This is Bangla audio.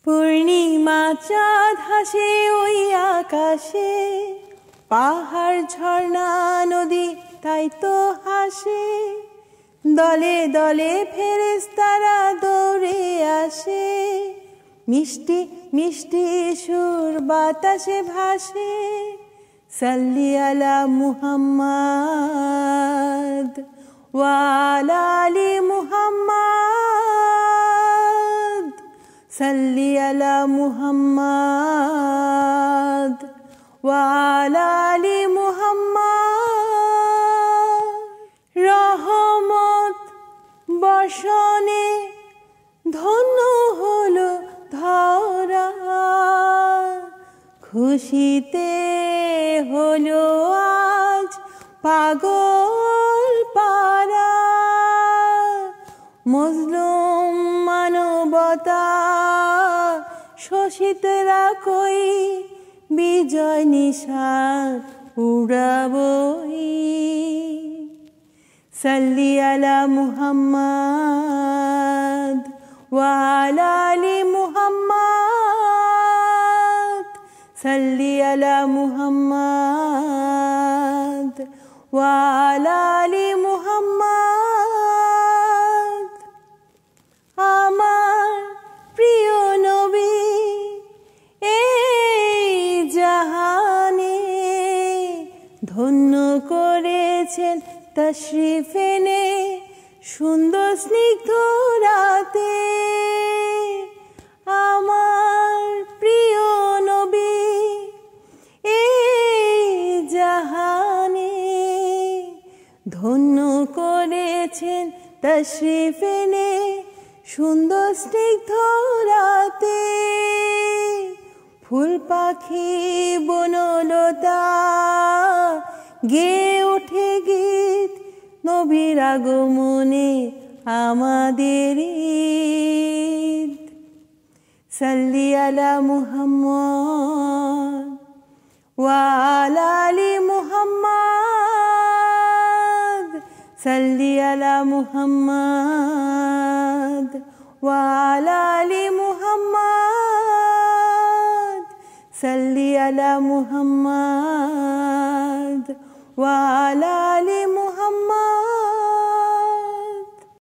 পূর্ণিমা চাঁদ হাসে ওই আকাশে, পাহাড় ঝর্ণা নদী তাই তো হাসে। দলে দলে ফেরেশতারা দৌড়ে আসে, মিষ্টি মিষ্টি সুর বাতাসে ভাসে। সাল্লি আলা মুহাম্মাদ ওয়া আলা আলি মুহাম্মাদ, সাল্লি আলা মুহাম্মাদ ওয়া আলা আলি মুহাম্মাদ। রহমত বর্ষণে ধন্য হলো ধরা, খুশিতে হলো আজ পাগল পারা। মজলুম মানবতা শোষিতরা কই, বিজয় নিশান উড়াবই। সাল্লি আলা মুহাম্মাদ ওয়া আলা আলি মুহাম্মাদ, সাল্লি আলা মুহাম্মাদ ওয়া আলা আলি মুহাম্মাদ। আমার প্রিয় নবী এই জাহানে ধন্য করেছেন তশরিফ এনে সুন্দর স্নিগ্ধ রাতে। আমার প্রিয় নবী এই জাহানে ধন্য করেছেন তশরিফ এনে সুন্দর স্নিগ্ধ রাতে। ফুল পাখি বনলতা গেয়ে ওঠে গীত, নবীর আগমনে আমাদের ঈদ। সাল্লি আলা মুহাম্মাদ ওয়া আলা আলি মুহাম্মাদ, সাল্লি আলা মুহাম্মাদ ওয়া আলা আলি মুহাম্মাদ, সাল্লি আলা মুহাম্মাদ ওয়া আলা